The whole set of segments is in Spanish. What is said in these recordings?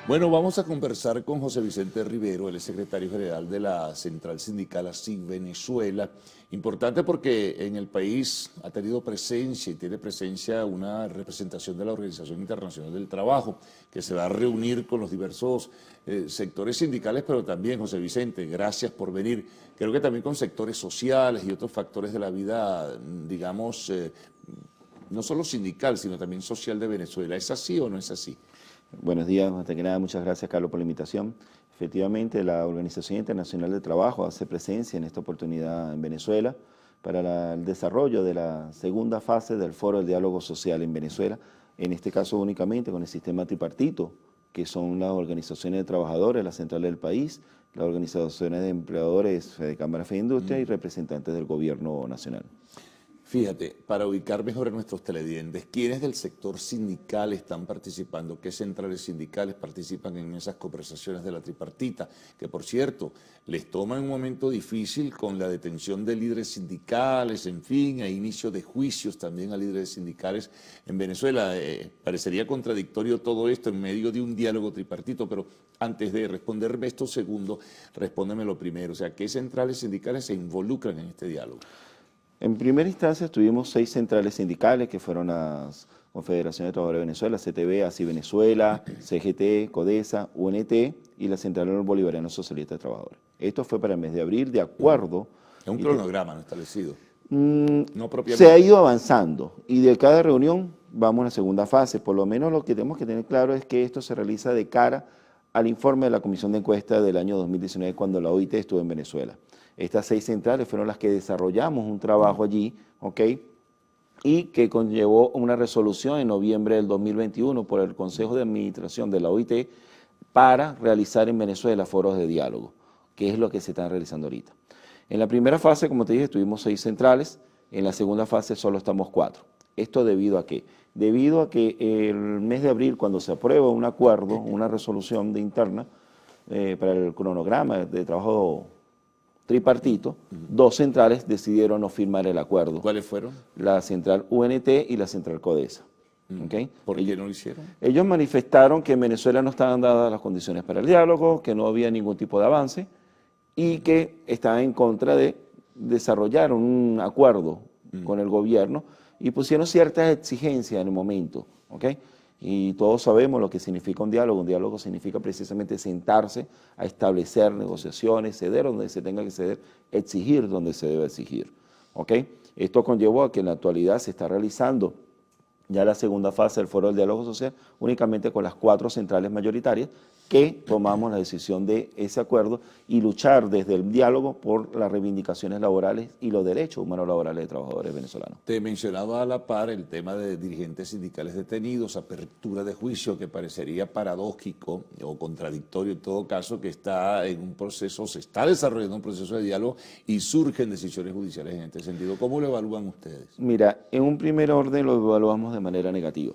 Bueno, vamos a conversar con José Vicente Rivero, él es secretario general de la Central Sindical ASIC Venezuela. Importante porque en el país ha tenido presencia y tiene presencia una representación de la Organización Internacional del Trabajo, que se va a reunir con los diversos sectores sindicales, pero también, José Vicente, gracias por venir. Creo que también con sectores sociales y otros factores de la vida, digamos, no solo sindical, sino también social de Venezuela. ¿Es así o no es así? Buenos días, antes que nada, muchas gracias, Carlos, por la invitación. Efectivamente, la Organización Internacional del Trabajo hace presencia en esta oportunidad en Venezuela para el desarrollo de la segunda fase del Foro del Diálogo Social en Venezuela, en este caso únicamente con el sistema tripartito, que son las organizaciones de trabajadores, las centrales del país, las organizaciones de empleadores de Cámara de Industria y representantes del gobierno nacional. Fíjate, para ubicar mejor a nuestros televidentes, ¿quiénes del sector sindical están participando? ¿Qué centrales sindicales participan en esas conversaciones de la tripartita? Que, por cierto, les toma un momento difícil con la detención de líderes sindicales, en fin, e inicio de juicios también a líderes sindicales en Venezuela. Parecería contradictorio todo esto en medio de un diálogo tripartito, pero antes de responderme esto segundo, respóndeme lo primero. O sea, ¿qué centrales sindicales se involucran en este diálogo? En primera instancia tuvimos 6 centrales sindicales que fueron las Confederaciones de Trabajadores de Venezuela, CTB, ASI Venezuela, CGT, CODESA, UNT y la Central Bolivariana Socialista de Trabajadores. Esto fue para el mes de abril, de acuerdo. Es un cronograma no establecido. No propiamente. Se ha ido avanzando y de cada reunión vamos a la segunda fase. Por lo menos lo que tenemos que tener claro es que esto se realiza de cara al informe de la Comisión de Encuesta del año 2019 cuando la OIT estuvo en Venezuela. Estas 6 centrales fueron las que desarrollamos un trabajo allí, ¿ok? Y que conllevó una resolución en noviembre del 2021 por el Consejo de Administración de la OIT para realizar en Venezuela foros de diálogo, que es lo que se están realizando ahorita. En la primera fase, como te dije, tuvimos 6 centrales, en la segunda fase solo estamos 4. ¿Esto debido a qué? Debido a que el mes de abril, cuando se aprueba un acuerdo, una resolución de interna para el cronograma de trabajo tripartito, 2 centrales decidieron no firmar el acuerdo. ¿Cuáles fueron? La central UNT y la central CODESA. ¿Okay? ¿Por qué no lo hicieron? Ellos manifestaron que en Venezuela no estaban dadas las condiciones para el diálogo, que no había ningún tipo de avance y que estaban en contra de desarrollar un acuerdo con el gobierno y pusieron ciertas exigencias en el momento. ¿Okay? Y todos sabemos lo que significa un diálogo. Un diálogo significa precisamente sentarse a establecer negociaciones, ceder donde se tenga que ceder, exigir donde se debe exigir. ¿Okay? Esto conllevó a que en la actualidad se está realizando ya la segunda fase del Foro del Diálogo Social únicamente con las 4 centrales mayoritarias que tomamos la decisión de ese acuerdo y luchar desde el diálogo por las reivindicaciones laborales y los derechos humanos laborales de trabajadores venezolanos. Te mencionaba a la par el tema de dirigentes sindicales detenidos, apertura de juicio que parecería paradójico o contradictorio en todo caso, que está en un proceso, se está desarrollando un proceso de diálogo y surgen decisiones judiciales en este sentido. ¿Cómo lo evalúan ustedes? Mira, en un primer orden lo evaluamos de manera negativa.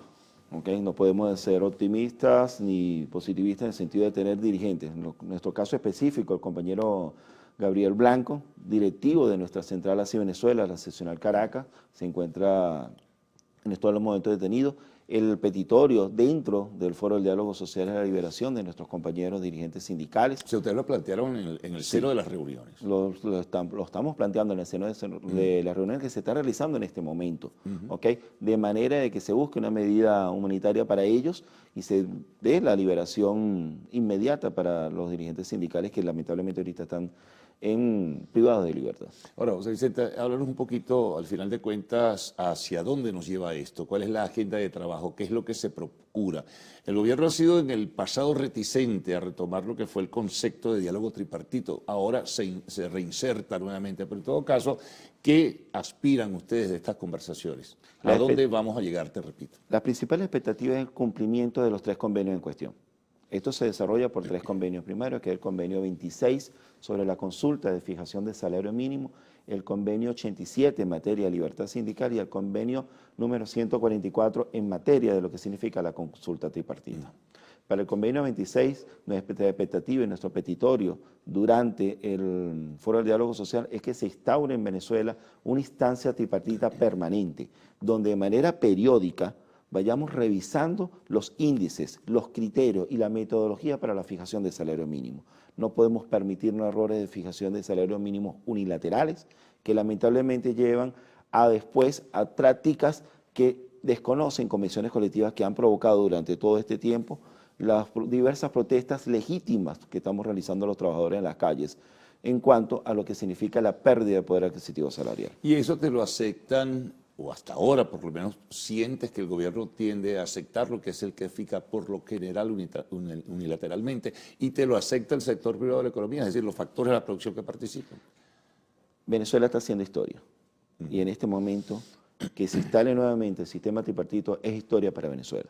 ¿Okay? No podemos ser optimistas ni positivistas en el sentido de tener dirigentes. En nuestro caso específico, el compañero Gabriel Blanco, directivo de nuestra central ASI Venezuela, la seccional Caracas, se encuentra en estos momentos detenido. El petitorio dentro del Foro del Diálogo Social y la Liberación de nuestros compañeros dirigentes sindicales. Si ustedes lo plantearon en el seno de las reuniones. Lo estamos planteando en el seno de las reuniones que se están realizando en este momento, ¿okay? De manera de que se busque una medida humanitaria para ellos y se dé la liberación inmediata para los dirigentes sindicales que lamentablemente ahorita están privados de libertad. Ahora, José Vicente, háblanos un poquito, al final de cuentas, hacia dónde nos lleva esto, cuál es la agenda de trabajo, qué es lo que se procura. El gobierno ha sido en el pasado reticente a retomar lo que fue el concepto de diálogo tripartito, ahora se reinserta nuevamente, pero en todo caso, ¿qué aspiran ustedes de estas conversaciones? ¿A dónde vamos a llegar, te repito? La principal expectativa es el cumplimiento de los 3 convenios en cuestión. Esto se desarrolla por 3 convenios. Primero, que es el convenio 26 sobre la consulta de fijación de salario mínimo, el convenio 87 en materia de libertad sindical y el convenio número 144 en materia de lo que significa la consulta tripartita. Para el convenio 26, nuestra expectativa y nuestro petitorio durante el Foro del Diálogo Social es que se instaure en Venezuela una instancia tripartita permanente, donde de manera periódica vayamos revisando los índices, los criterios y la metodología para la fijación del salario mínimo. No podemos permitirnos errores de fijación de salario mínimo unilaterales que lamentablemente llevan después a prácticas que desconocen convenciones colectivas que han provocado durante todo este tiempo las diversas protestas legítimas que estamos realizando los trabajadores en las calles en cuanto a lo que significa la pérdida de poder adquisitivo salarial. ¿Y eso te lo aceptan, o hasta ahora por lo menos sientes que el gobierno tiende a aceptar lo que es el que fija por lo general unilateralmente, y te lo acepta el sector privado de la economía, es decir, los factores de la producción que participan? Venezuela está haciendo historia y en este momento que se instale nuevamente el sistema tripartito es historia para Venezuela.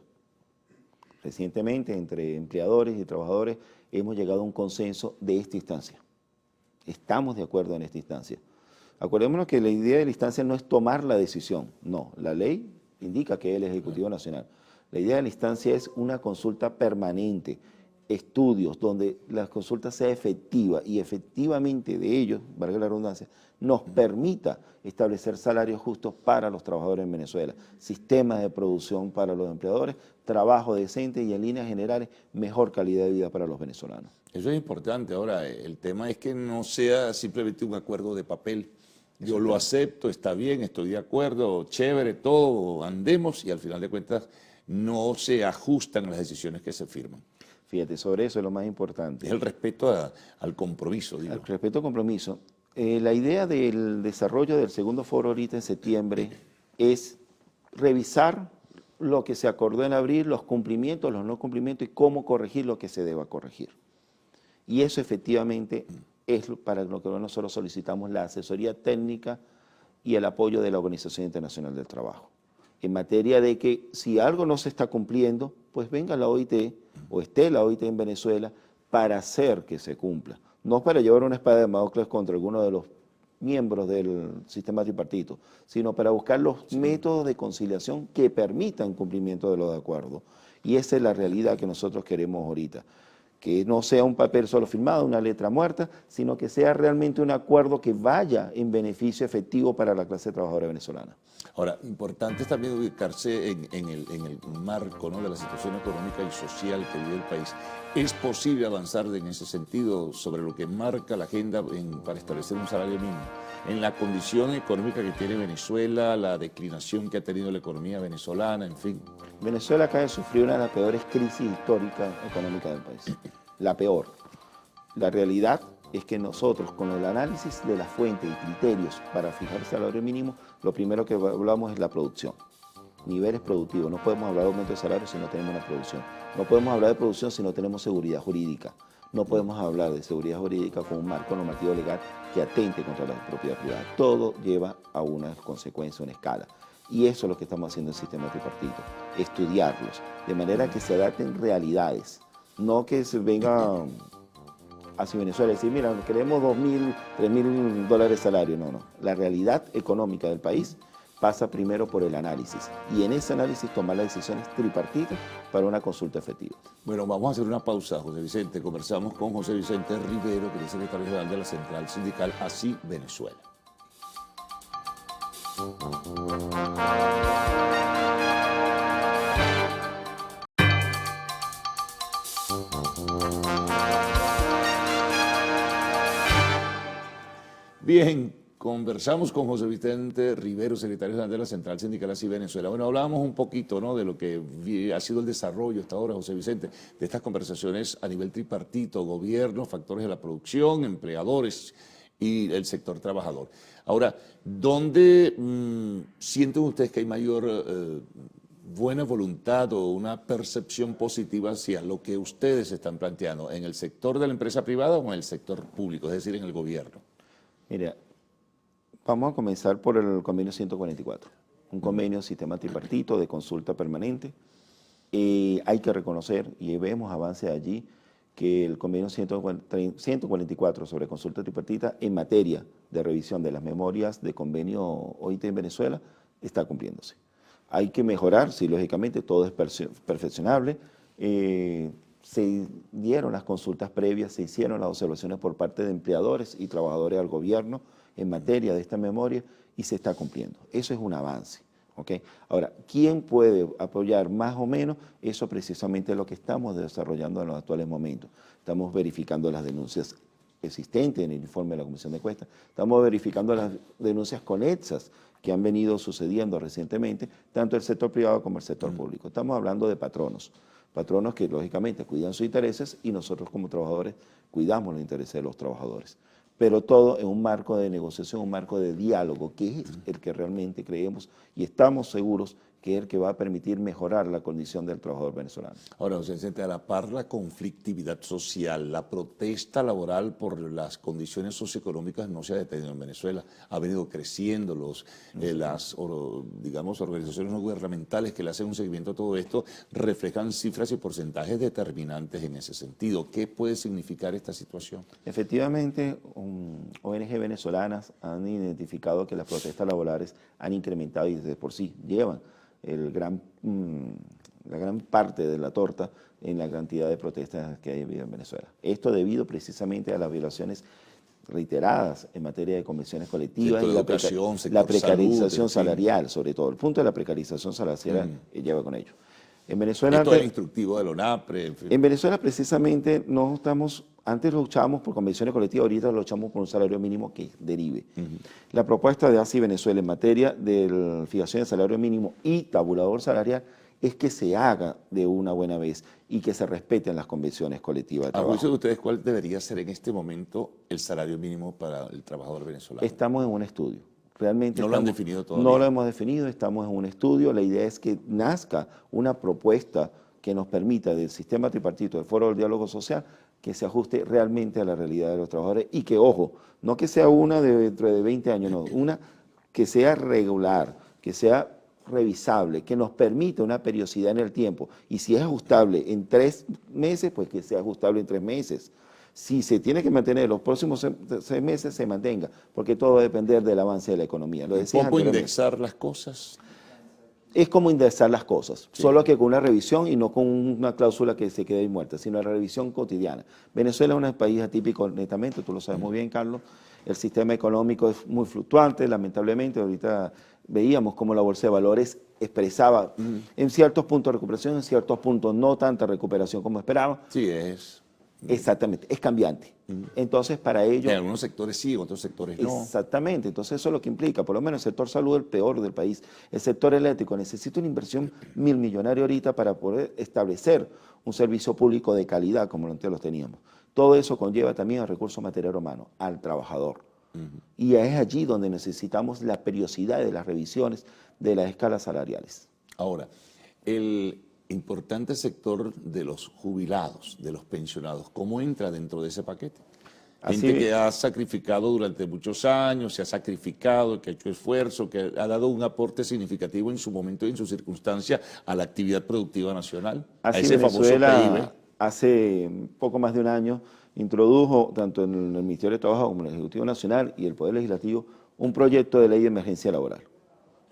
Recientemente, entre empleadores y trabajadores, hemos llegado a un consenso de esta instancia. Estamos de acuerdo en esta instancia. Acordémonos que la idea de la instancia no es tomar la decisión, no. La ley indica que es el Ejecutivo Nacional. La idea de la instancia es una consulta permanente, estudios donde la consulta sea efectiva y efectivamente de ellos, valga la redundancia, nos permita establecer salarios justos para los trabajadores en Venezuela, sistemas de producción para los empleadores, trabajo decente y en líneas generales mejor calidad de vida para los venezolanos. Eso es importante. Ahora, el tema es que no sea simplemente un acuerdo de papel. Yo lo acepto, está bien, estoy de acuerdo, chévere, todo, andemos, y al final de cuentas no se ajustan las decisiones que se firman. Fíjate, sobre eso es lo más importante. Es el respeto al compromiso. Digo. El respeto al compromiso. La idea del desarrollo del segundo foro ahorita en septiembre es revisar lo que se acordó en abril, los cumplimientos, los no cumplimientos y cómo corregir lo que se deba corregir. Y eso efectivamente es para lo que nosotros solicitamos la asesoría técnica y el apoyo de la Organización Internacional del Trabajo. En materia de que si algo no se está cumpliendo, pues venga la OIT o esté la OIT en Venezuela para hacer que se cumpla. No para llevar una espada de Damocles contra alguno de los miembros del sistema tripartito, sino para buscar los métodos de conciliación que permitan cumplimiento de los acuerdos. Y esa es la realidad que nosotros queremos ahorita. Que no sea un papel solo firmado, una letra muerta, sino que sea realmente un acuerdo que vaya en beneficio efectivo para la clase trabajadora venezolana. Ahora, importante es también ubicarse en el marco, ¿no?, de la situación económica y social que vive el país. ¿Es posible avanzar en ese sentido sobre lo que marca la agenda para establecer un salario mínimo? En la condición económica que tiene Venezuela, la declinación que ha tenido la economía venezolana, en fin. Venezuela acaba de sufrir una de las peores crisis históricas económicas del país. La peor. La realidad es que nosotros, con el análisis de las fuentes y criterios para fijar el salario mínimo, lo primero que hablamos es la producción. Niveles productivos. No podemos hablar de aumento de salario si no tenemos una producción. No podemos hablar de producción si no tenemos seguridad jurídica. No podemos hablar de seguridad jurídica con un marco normativo legal que atente contra la propiedad privada. Todo lleva a una consecuencia, una escala. Y eso es lo que estamos haciendo en el sistema tripartito, estudiarlos, de manera que se adapten realidades, no que se venga hacia Venezuela y decir, mira, queremos $2.000, $3.000 de salario. No, no. La realidad económica del país pasa primero por el análisis y en ese análisis tomar las decisiones tripartitas para una consulta efectiva. Bueno, vamos a hacer una pausa, José Vicente. Conversamos con José Vicente Rivero, que es secretario general de la Central Sindical Así Venezuela. Bien, conversamos con José Vicente Rivero, secretario general de la Central Sindical Así Venezuela. Bueno, hablábamos un poquito, ¿no?, de lo que ha sido el desarrollo hasta ahora, José Vicente, de estas conversaciones a nivel tripartito, gobierno, factores de la producción, empleadores y el sector trabajador. Ahora, ¿dónde sienten ustedes que hay mayor buena voluntad o una percepción positiva hacia lo que ustedes están planteando? ¿En el sector de la empresa privada o en el sector público, es decir, en el gobierno? Mira, vamos a comenzar por el convenio 144, un convenio sistema tripartito de consulta permanente. Hay que reconocer, y vemos avances allí, que el convenio 144 sobre consulta tripartita en materia de revisión de las memorias de convenio OIT en Venezuela está cumpliéndose. Hay que mejorar, sí, lógicamente todo es perfeccionable. se dieron las consultas previas, se hicieron las observaciones por parte de empleadores y trabajadores al gobierno en materia de esta memoria y se está cumpliendo. Eso es un avance. ¿Okay? Ahora, ¿quién puede apoyar más o menos? Eso precisamente es lo que estamos desarrollando en los actuales momentos. Estamos verificando las denuncias existentes en el informe de la Comisión de Encuesta, estamos verificando las denuncias conexas que han venido sucediendo recientemente, tanto el sector privado como el sector público. Estamos hablando de patronos que lógicamente cuidan sus intereses y nosotros como trabajadores cuidamos los intereses de los trabajadores. Pero todo en un marco de negociación, un marco de diálogo, que es el que realmente creemos y estamos seguros que es el que va a permitir mejorar la condición del trabajador venezolano. Ahora, José Vicente, a la par la conflictividad social, la protesta laboral por las condiciones socioeconómicas no se ha detenido en Venezuela, ha venido creciendo las organizaciones no gubernamentales que le hacen un seguimiento a todo esto, reflejan cifras y porcentajes determinantes en ese sentido. ¿Qué puede significar esta situación? Efectivamente, ONG venezolanas han identificado que las protestas laborales han incrementado y desde por sí llevan la gran parte de la torta en la cantidad de protestas que hay en Venezuela. Esto debido precisamente a las violaciones reiteradas en materia de convenciones colectivas y la precarización salarial, sobre todo. El punto de la precarización salarial lleva con ello. En Venezuela, esto es instructivo de la ONAPRE. En Venezuela precisamente no estamos, antes luchábamos por convenciones colectivas, ahorita luchamos por un salario mínimo que derive. La propuesta de ASI Venezuela en materia de fijación de salario mínimo y tabulador salarial es que se haga de una buena vez y que se respeten las convenciones colectivas de trabajo. A juicio de ustedes, ¿cuál debería ser en este momento el salario mínimo para el trabajador venezolano? Estamos en un estudio. Realmente ¿No lo han definido todavía? No lo hemos definido, estamos en un estudio. La idea es que nazca una propuesta que nos permita del sistema tripartito, del Foro del Diálogo Social, que se ajuste realmente a la realidad de los trabajadores y que, ojo, no que sea una dentro de 20 años, no, una que sea regular, que sea revisable, que nos permita una periodicidad en el tiempo. Y si es ajustable en 3 meses, pues que sea ajustable en 3 meses. Si se tiene que mantener los próximos 6 meses, se mantenga, porque todo va a depender del avance de la economía. Lo decía ¿Cómo indexar las cosas? Es como indexar las cosas, sí. Solo que con una revisión y no con una cláusula que se quede ahí muerta, sino la revisión cotidiana. Venezuela es un país atípico netamente, tú lo sabes muy bien, Carlos. El sistema económico es muy fluctuante, lamentablemente. Ahorita veíamos cómo la bolsa de valores expresaba en ciertos puntos de recuperación, en ciertos puntos no tanta recuperación como esperaba. Sí, es. Exactamente, es cambiante. Entonces, para ello... En algunos sectores sí, en otros sectores no. Exactamente, entonces eso es lo que implica, por lo menos el sector salud es el peor del país. El sector eléctrico necesita una inversión millonaria ahorita para poder establecer un servicio público de calidad como antes los teníamos. Todo eso conlleva también al recurso material humano, al trabajador. Y es allí donde necesitamos la periodicidad de las revisiones de las escalas salariales. Ahora, el importante sector de los jubilados, de los pensionados, ¿cómo entra dentro de ese paquete? Gente que ha sacrificado durante muchos años, se ha sacrificado, que ha hecho esfuerzo, que ha dado un aporte significativo en su momento y en su circunstancia a la actividad productiva nacional, así a ese Venezuela, famoso PIB. Hace poco más de un año introdujo, tanto en el Ministerio de Trabajo como en el Ejecutivo Nacional y el Poder Legislativo, un proyecto de ley de emergencia laboral.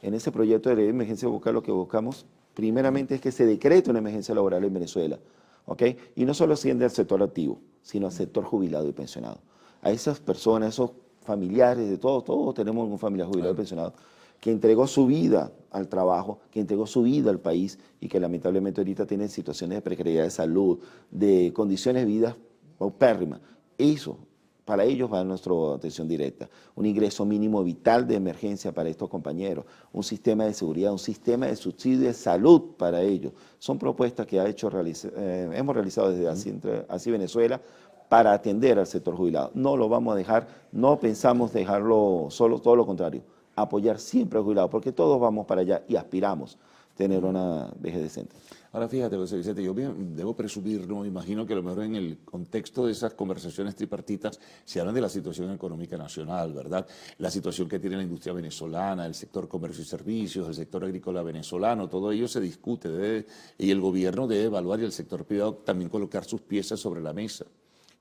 En ese proyecto de ley de emergencia laboral lo que buscamos primeramente es que se decrete una emergencia laboral en Venezuela, ¿ok? Y no solo asciende al sector activo, sino al sector jubilado y pensionado. A esas personas, esos familiares de todos tenemos un familiar jubilado y pensionado, que entregó su vida al trabajo, que entregó su vida al país y que lamentablemente ahorita tienen situaciones de precariedad de salud, de condiciones de vida paupérrimas. Eso, para ellos va nuestra atención directa. Un ingreso mínimo vital de emergencia para estos compañeros, un sistema de seguridad, un sistema de subsidio de salud para ellos. Son propuestas que hemos realizado desde Así Venezuela para atender al sector jubilado. No lo vamos a dejar, no pensamos dejarlo solo, todo lo contrario, apoyar siempre al jubilado, porque todos vamos para allá y aspiramos a tener una vejez decente. Ahora fíjate, José Vicente, yo debo presumir, no imagino que a lo mejor en el contexto de esas conversaciones tripartitas se hablan de la situación económica nacional, ¿verdad? La situación que tiene la industria venezolana, el sector comercio y servicios, el sector agrícola venezolano, todo ello se discute y el gobierno debe evaluar y el sector privado también colocar sus piezas sobre la mesa.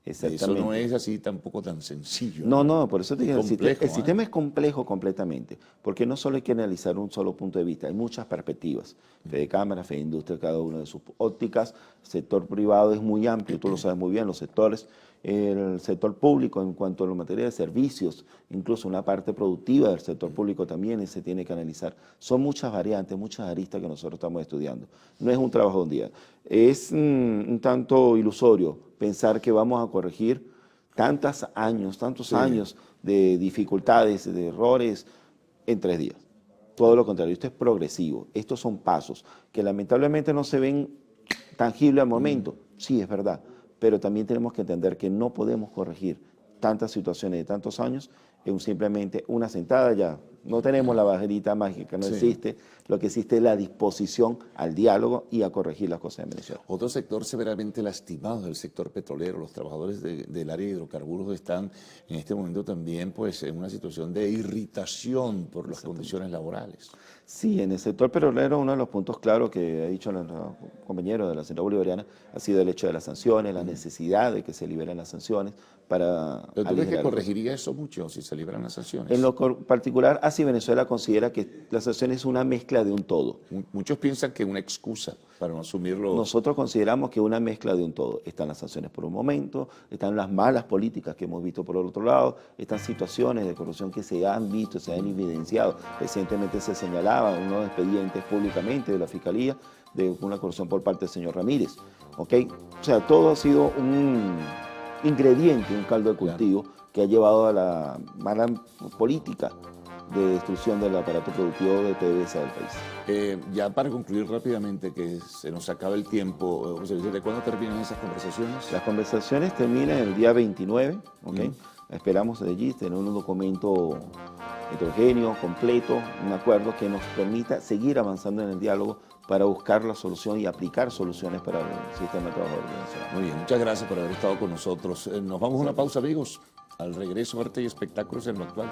Exactamente. Eso no es así tampoco tan sencillo. No, por eso te digo, Complejo, el sistema es complejo completamente, porque no solo hay que analizar un solo punto de vista, hay muchas perspectivas. Fede Cámara, Fede Industria, cada una de sus ópticas. El sector privado es muy amplio, tú lo sabes muy bien, los sectores. El sector público, en cuanto a la materia de servicios, incluso una parte productiva del sector público también se tiene que analizar. Son muchas variantes, muchas aristas que nosotros estamos estudiando. No es un trabajo de un día. Es un tanto ilusorio pensar que vamos a corregir tantos años de dificultades, de errores en 3 días. Todo lo contrario, esto es progresivo. Estos son pasos que lamentablemente no se ven tangibles al momento. Sí, es verdad, pero también tenemos que entender que no podemos corregir tantas situaciones de tantos años en simplemente una sentada ya. No tenemos la varita mágica, no existe. Lo que existe es la disposición al diálogo y a corregir las cosas en Venezuela. Otro sector severamente lastimado es el sector petrolero. Los trabajadores del área de hidrocarburos están en este momento también pues, en una situación de irritación por las condiciones laborales. Sí, en el sector petrolero uno de los puntos claros que ha dicho nuestro compañero de la Central Bolivariana ha sido el hecho de las sanciones, la necesidad de que se liberen las sanciones para ¿Pero tú crees que aligerar corregiría eso mucho si se liberan las sanciones? En lo particular, así Venezuela considera que la sanción es una mezcla de un todo. Muchos piensan que es una excusa para no asumirlo. Nosotros consideramos que es una mezcla de un todo. Están las sanciones por un momento, están las malas políticas que hemos visto por el otro lado, están situaciones de corrupción que se han visto, se han evidenciado. Recientemente se señalaba unos expedientes públicamente de la Fiscalía de una corrupción por parte del señor Ramírez. ¿Ok? O sea, todo ha sido un ingrediente, un caldo de cultivo que ha llevado a la mala política de destrucción del aparato productivo de PDVSA del país. Ya para concluir rápidamente, que se nos acaba el tiempo, José Vicente, ¿cuándo terminan esas conversaciones? Las conversaciones terminan el día 29, ¿ok? Esperamos de allí tener un documento heterogéneo, completo, un acuerdo que nos permita seguir avanzando en el diálogo para buscar la solución y aplicar soluciones para el sistema de trabajo venezolano. Muy bien, muchas gracias por haber estado con nosotros. Nos vamos a una pausa, amigos. Al regreso, arte y espectáculos en lo actual.